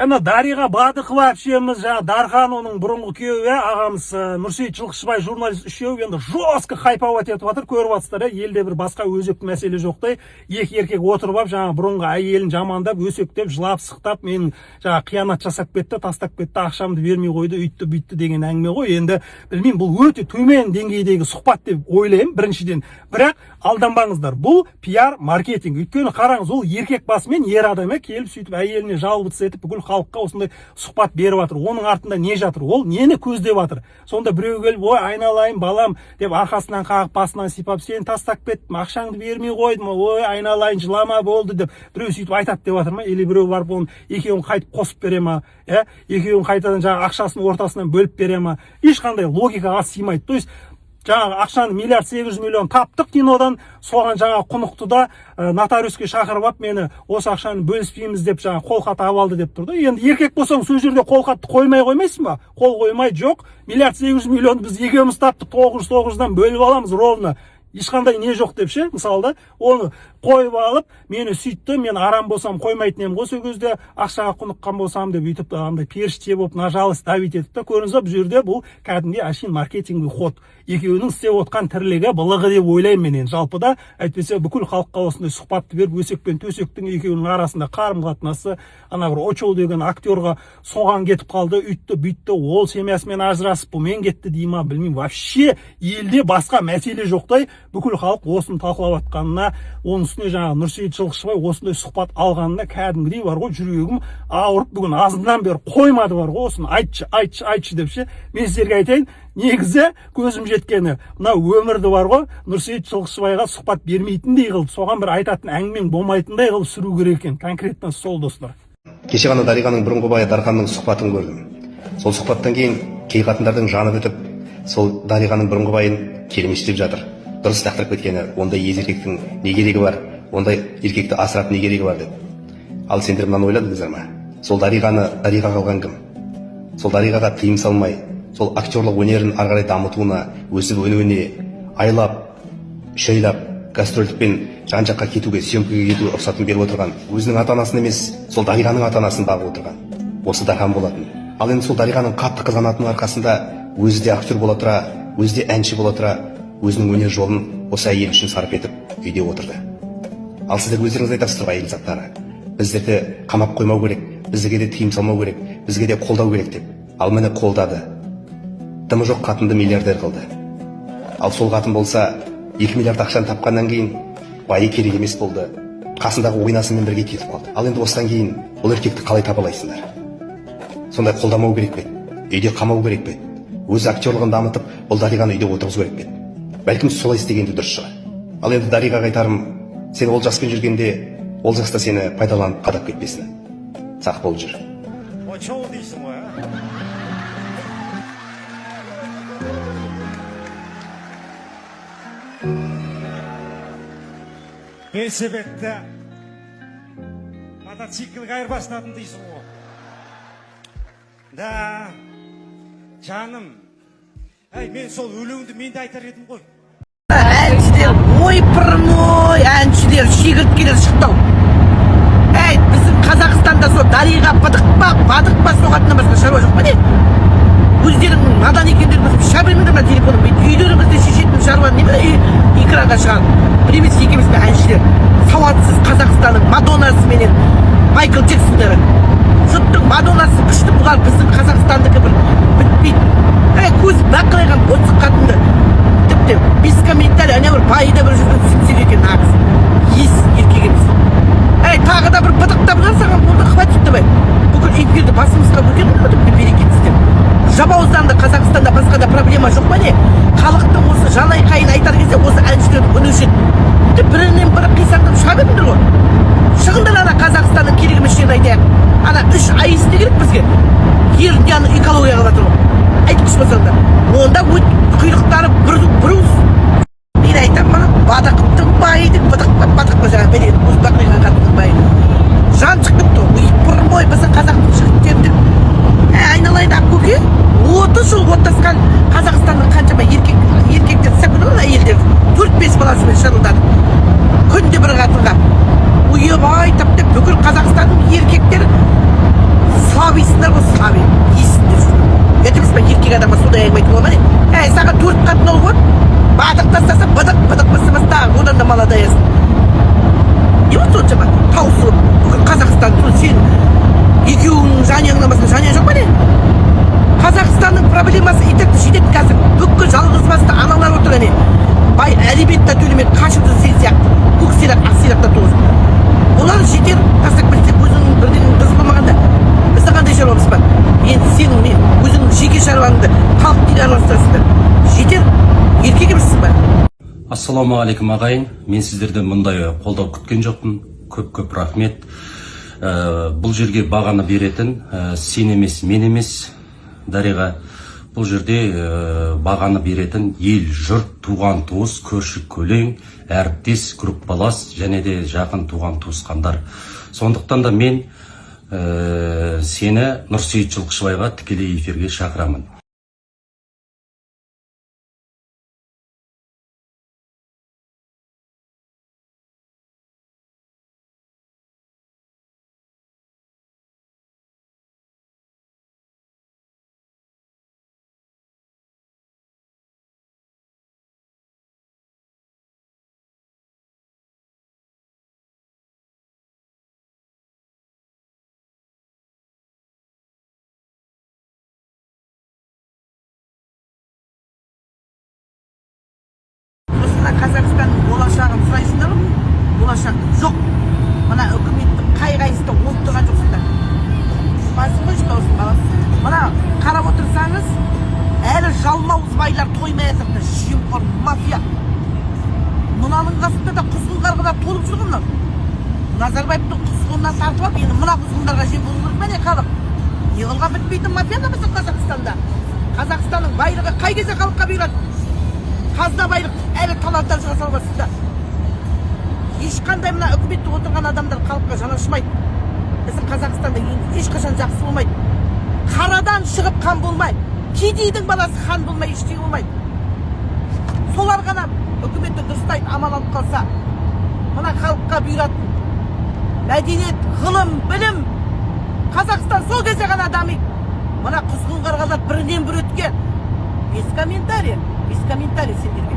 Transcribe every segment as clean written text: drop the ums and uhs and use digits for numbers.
Ана Дариға Бадықова әпшеміз, Дархан оның бұрынғы күйеуі, ағамыз Нұрсейіт Жылқышыбай журналист үшеу енді жостқа хайпауат етіп жатыр, көріп жатсыздар. Елде бір басқа өзекті мәселе жоқтай, екі еркек отырып алып, бұрынғы әйелін жамандап, өсектеп, жылап, сықтап, мен қиянат жасап кетті, тастап кетті, ақшамды бермей қойды, үйтті бүйтті деген әңгіме ғой. Енді білмеймін, бұл өте төмен деңгейдегі сұхбат деп ойлаймын біріншіден. Бірақ алданбаңыздар, бұл пиар маркетинг. Өйткені қараңыз, ол еркек басымен ер адамы келіп сөйтіп әйеліне жалбытыс етіп бүкіл халыққа осындай сұхбат беріп жатыр. Оның артында не жатыр? Ол нені көздеп жатыр? Сонда біреу келіп, ой, айналайын балам деп арқасынан қағып басынан сипап, сен тастап кеттім, ақшаңды бермей қойдым, ой, айналайын жылама болды деп біреу сөйтіп айтады деп жатыр ма? Или біреу барып оның екеуін қайтып қосып бере ма? Екеуін қайтадан ақшасын ортасынан бөліп бере ма? Ешқандай логикаға сыймайды. То есть ақшаны миллиард 800 миллион таптық кинодан, соған құнықты да нотариуске шақырып алып, мені осы ақшаны бөліспейміз деп қолхат алды деп тұрды. Енді еркек болсаң, сол жерде қолхатты қоймайсың ба? Қол қоймай, жоқ. Миллиард 800 миллион біз екеуміз таптық, 900-900-дан бөліп аламыз ровно. Ешқандай не жоқ деп ше, мысалы, оны қойып алып, мені сөйтті, мен арам болсам қоймайтын ем, осы кезде ақшаға құныққан болсам деп үйтіп андай періште болып нажалыс давить етіп та, көріңіз ба, бұл жерде бұл кәдімгі әшейін маркетингі ход. Екеуінің істеп отқан тірлігі былығы деп ойлаймын мен енді. Жалпыда әйтпесе бүкіл халыққа осындай сұхбатты беріп, өсек пен төсектің екеуінің арасында қарым қатынасы, ана бір Очол деген актерға соған кетіп қалды, үйтті бүйтті, ол семьясымен ажырасып, бұмен кетті дей ма, білмеймін. Вообще елде басқа мәселе жоқтай бүкіл халық осыны талқылап жатқанына, оның үстіне Нұрсейіт Жылқышыбай осындай сұхбат алғанына кәдімгідей бар ғой, жүрегім ауырып, бүгін азынан бері қоймады бар ғой, осыны айтшы деп ше. Мен сіздерге айтайын, негізі көзім жеткені, мына өмірді бар ғой, Нұрсейіт Жылқышыбайға сұхбат бермейтіндей қылып, соған бір айтатын әңгімең болмайтындай қылып сүру керек екен. Конкретно сол достар. Кеше ғана Дариғаның бұрынғы байы Дарханның сұхбатын көрдім. Сол сұхбаттан кейін кей қатындардың жаны бітіп, сол Дариғаның бұрынғы байын келмештеп жатыр. Дұрыс тақтырып кеткені, ондай еркектің не керегі бар, ондай еркекті асырап не керегі бар деп. Ал сендер мынаны ойладыңыздар ма? Сол Дариғаны Дариға қалған кім? Сол Дариғаға тыйым салмай, сол актерлық өнерін ары қарай дамытуына, өсіп өнуіне, айлап, шөйлап, гастрольдікпен жан-жаққа кетуге, съемкаға кетуге рұқсатын беріп отырған, өзінің ата-анасын емес, сол Дариғаның ата-анасын бағып отырған. Осы Дархан болатын. Ал енді сол Дариғаның қатты қызғанатының арқасында өзі де актер бола тұра, өзі де әнші бола тұра, өзінің өнер жолын осы әйел үшін сарп етіп үйде отырды. Ал сіздер өздеріңіз айтасыздар ғой, әйел заттары, біздерді қамап қоймау керек, бізге де тыйым салмау керек, бізге де қолдау керек деп. Ал міне қолдады. Дымы жоқ қатынды миллиардер қылды. Ал сол қатын болса 2 миллиард ақшаны тапқаннан кейін байы керек емес болды, қасындағы ойнасымен бірге кетіп қалды. Ал енді осыдан кейін бұл еркекті қалай таба алайсыңдар? Сондай қолдамау керек пе? Үйде қамау керек пе? Өз актерлығын дамытып, бұл Дариғаны үйде отырғызу керек пе? Бәлкім солай істегенде дұрыс шығар. Ал енді Дариғаға айтарым, сен ол жаспен жүргенде, ол жаста сені пайдаланып қадап кетпесін. Сақ болып жүр. Очол дейсің ғой, Велосипедті мотоциклға айырбастадым дейсің ғой. Да, жаным, мен сол өлеңді мен де айтар едім ғой. Әншілер, ой-пырмой, әншілер, шегірткелер шықтау. Біздің Қазақстанда сол Дариға бадықпа соғатынан басқа шаруа жоқ па не? Өздерің надан екендерін басып шабырмендер ма телефоным? Үйлеріңізде шешетін шаруа не ме? Экранға шығарып. Біремес екеміз бе әншілер? Сауатсыз Қазақстанның Мадоннасы менен Майкл Джексондары. Жұрттың Мадоннасы күшті бұлар, біздің Қазақстандікі бір бітпейді. Көзі бақырайған боцық қатынды. Тіпті бес комментарий, әне бір байыда бір жүрген түсінсек екен нағыз. Ес еркегіміз. Тағы да бір быдықтап жасаған болды, хватит давай. Бүкіл эфирді басымызға көтеріп өтіпті берекетсіздер. Жабауызданды Қазақстанда басқа да проблема жоқ па не? Халықтың осы жанайқайын айтар кезде осы әншілерді үні өшеді. Бірінен бірі қисаңдап шыға беріңдер ғой. Шығыңдар ана Қазақстанның керегіміз жерін айтайық. Ана 3 ай істе керек бізге. Ердияны экология қалатыр ғой. Айтқыш болсаңдар. Онда құйрықтары бұрыз. Мен айтамын, бадықтың байыдың, бадықпа жаңа береді. Өз бақырған қатының байыды. Жан шығып тұр. Ұйып-бұрмой, біздің қазақтың шығып тердік. Айналайын ақ көке, 30 жыл отасқан Қазақстанның қаншама еркектер сәкілі әйелдер 4-5 баласымен шырылдады. Күнде бір қатынға. Ұйып айтып деп бүкіл Қазақстанның еркектері тұрсыңдар ғой слабый есіңдер жүрген етіңіз ба еркек адамға сондай әңгіме айтуға ма не саған 4 қатын ұл болады бадық тастаса быдық бастамаса одан да молодаясың не болды соншама таусылып бүкіл Қазақстан сен екеуіңнің жанұяңнан басқа жанұя жоқ па не Қазақстанның проблемасы итекті жетеді қазір бүкіл жалғыз басты аналар отыр әне бай алиментті төлемей қашып жүр сен сияқты көк сирақ ақ сирақтан туғызып олар жетер тастап кетсек өзіңнің бірдеңің дұрыс болмағанда біздің қандай шаруамыз бар енді сенің не өзіңнің жеке шаруаңды халық неге араластырасыңдар жетер еркек емессің ба Ассалаумағалейкум ағайын, мен сіздерден мұндай қолдау күткен жоқпын. Көп рахмет. Бұл жерге бағаны беретін сен емес, мен емес, Дариға. Бұл жерде бағаны беретін ел, жұрт, туған туыс, көрші көлең, әріптес, группалас және де жақын туған туысқандар. Сондықтан да мен сені Нұрсейіт Жылқышыбайға тікелей эфирге шақырамын. Қазақстанның болашағын сұрайсыңдар ғой болашақ жоқ мына үкіметтің қай-қайсында болып тұрған жоқсыңдар басын қойшы даусын баласы мына қарап отырсаңыз әлі жалмауыз байлар тоймай жатыр мына жемқор мафия мынаның қасында да құзғын қарғалар толып жүр ғой мынау Назарбаевтың құзғынынан тартып алып енді мына құзғындарға жем болу керек па не халық неғылған бітпейтін мафия біздің Қазақстанда Қазақстанның байлығы қай кезде халыққа бұйырады қазына байлық әлі таланттар шыға салбасыздар ешқандай мына үкіметте отырған адамдар халыққа жанашымайды біздің Қазақстанда ешқашан жақсы болмайды қарадан шығып хан болмай кедейдің баласы хан болмай ештеңе болмайды солар ғана үкіметті дұрыстайды аман алып қалса мына халыққа бұйыратын мәдениет ғылым білім Қазақстан сол кезде ғана дамиды мына құзғын қарғалар бірінен бір өткен без комментарий сендерге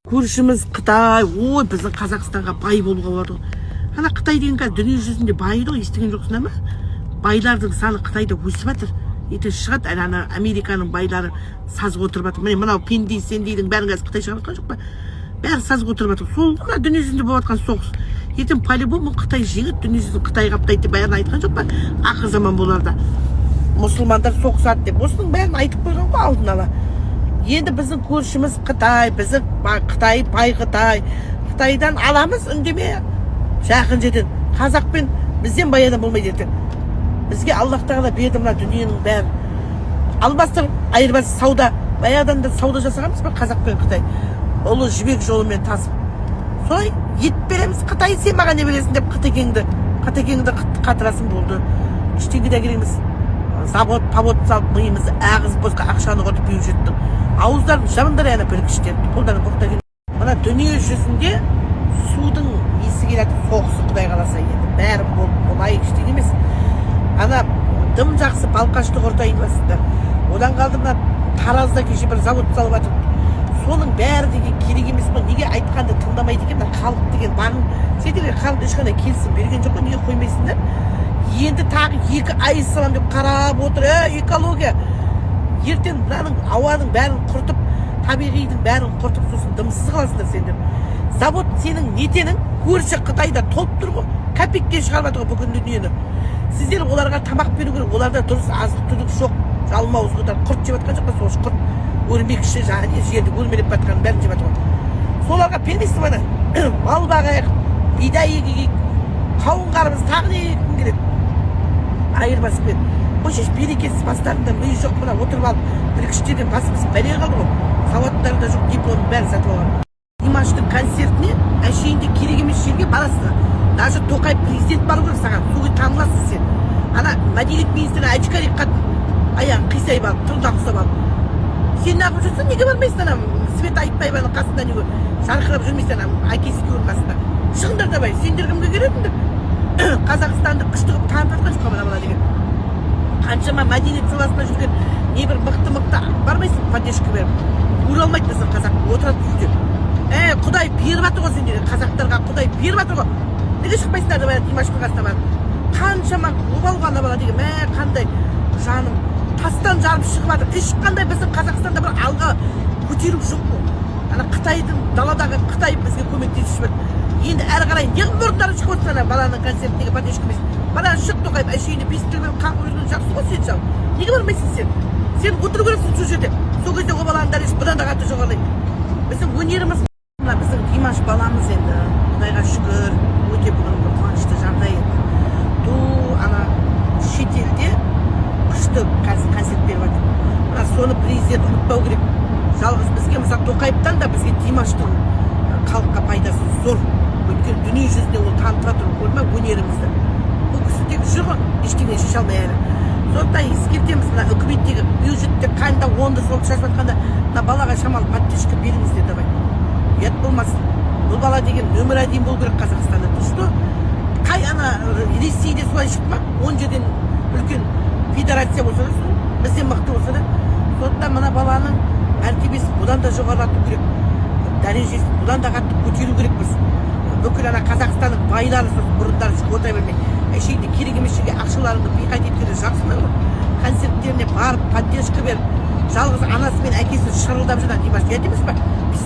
көршіміз Қытай ой біздің Қазақстанға бай болуға болады ғой ана Қытай деген қазір дүние жүзінде байыды ғой естіген жоқсыңдар ма байлардың саны Қытайда өсіп жатыр ертең шығады әлі ана Американың байлары сазға отырып жатыр міне мынау пенди сендейдің бәрін қазір Қытай шығарып жатқан жоқ па бәрі сазға отырып жатыр сол мына дүние жүзінде болып жатқан соғыс ертең по-любому Қытай жеңеді дүние жүзін Қытай қаптайды деп бәрін айтқан жоқ па ақыр заман боларда мұсылмандар соғысады деп осының бәрін айтып қойған ғой алдын ала енді біздің көршіміз Қытай, біздің Қытай, бай Қытай. Қытайдан аламыз үндеме жақын жерден. Қазақпен бізден бай адам болмайды ертең. Бізге Аллах тағала берді мына дүниенің бәрін. Алмастыр айырбас сауда. Баяғыдан да сауда жасағанбыз ба Қазақ пен Қытай. Ұлы жібек жолымен тасып. Солай ет береміз Қытай сен маған не бересің деп Қытекеңді қатырасың болды. Ештеңе де керек емес. Завод, павод салып миымызды ағыз босқа ақшаны құртып бүйіп жеттің. Ауыздарын жабыңдар яна білгіштер, қолдарын тоқта келin. Мына дүние жүзінде судың есі келеді соғысы Құдай қаласа енді. Бәрі болай ештеңе емес. Ана дым жақсы балқашты құртайын басында. Одан қалды мына Таразда кеше бір завод салып жатыр. Соның бәрі деген керек емес қой. Неге айтқанды тыңдамайды екен? Халық деген бағын. Сендер халық ешқандай келісім берген жоқ қой. Неге қоймайсыңдар? Енді тағы 2 ай салам деп қарап отыр. Экология. Ертең мынаның ауаның бәрін құртып, табиғидың бәрін құртып, сосын дымсыз қаласыңдар сендер. Завод сенің нетенің көрші Қытайда толып тұр ғой. Копейкке шығарып жатыр ғой бүкіл дүниені. Сіздер оларға тамақ беру керек. Оларда дұрыс азық-түлік жоқ. Жалмауыз құдар құрт жеп жатқан жоқ па? Сол құрт өрмекші жаңа жерді өрмелеп жатқан бәрін жеп жатыр. Соларға пендесі бана мал бағайық, бидай егейік, қауын қарымыз тағы не екін келеді. Айырбаспен. Қойшеш берекесіз бастарында миы жоқ мына отырып алып білгіштерден басымыз бәле қалды ғой. Сауаттары да жоқ, дипломның бәрін сатып алған. Димаштың концертіне әшейінде керек емес жерге барасың. Даже Тоқаев президент бару керек саған. Соған таныласың сен. Ана мәдениет министрі Әчкарик қатын аяғын қисайып алып, тұрдақ ұстап алып. Сен неғып жүрсің, неге бармайсың ана Света Айтбаеваның қасында неге жарқырап жүрмейсің ана әкесі екеуінің қасында. Шығыңдар да бай, сендер кімге керексіңдер? Қазақстанды күшті қылып танытып жатқан жоқ мына деген. қаншама мәдениет саласында жүрген небір мықты бармайсың поддержка беріп көре алмайды біздің қазақ отырады үйде. Құдай беріп жатыр ғой сендерге, қазақтарға Құдай беріп жатыр ғой. Неге шықпайсыңдар да Димаштың қасына барып? Қаншама обал ғана бала деген, қандай жаным тастан жарып шығып жатыр. Ешқандай біздің Қазақстанда бір алға көтеру жоқ қой. Ана Қытайдың даладағы Қытай бізге көмектесіп жатыр. Енді әрі қарай неғып мұрындары шығып отырсың баланың концертіне поддержка емес. Бала шық тоқайып әшейіне бесіктігімен қаңғып жүрген жақсы ғой сен шал. Неге бармайсың сен? Сен отыру керексің сол жерде. Сол кезде ол баланың дәрежесі бұдан да қатты жоғарылайды. Біздің өнеріміз мына біздің Димаш баламыз енді Құдайға шүкір өте бүгін қуанышты жағдай енді. Ана шетелде күшті концерт беріп жатыр. Мына соны президент ұмытпау керек. Жалғыз бізге мысалы Тоқаевтан да бізге Димаштың халыққа пайдасы зор. Өйткені дүние жүзінде ол танытып жатыр көрме өнерімізді. Бұл кісі тек жүр ғой, ештеңе шеше алмай әлі. Сондықтан ескертеміз мына үкіметтегі бюджетте қайында онды солды шашып жатқанда мына балаға шамалы поддержка беріңіздер давай. Ұят болмасын. Бұл бала деген өмір әдейін болу керек Қазақстанда. Что? Қай ана Ресейде солай шықты ма? 10 жерден үлкен федерация болса да, бізден мықты болса да. Сондықтан мына баланың мәртебесін бұдан да жоғарылату керек. Дәрежесін бұдан да қатты көтеру керекпіз. Бүкіл ана Қазақстанның байлары бұрындары шығып отыра бермей. Әшейінде керек емес жерге ақшаларыңды бейқайт еткені жақсылар ғой. Концерттеріне барып, поддержка беріп, жалғыз анасы мен әкесі шырылдап жатады Димаш. Ұят емес па? Біз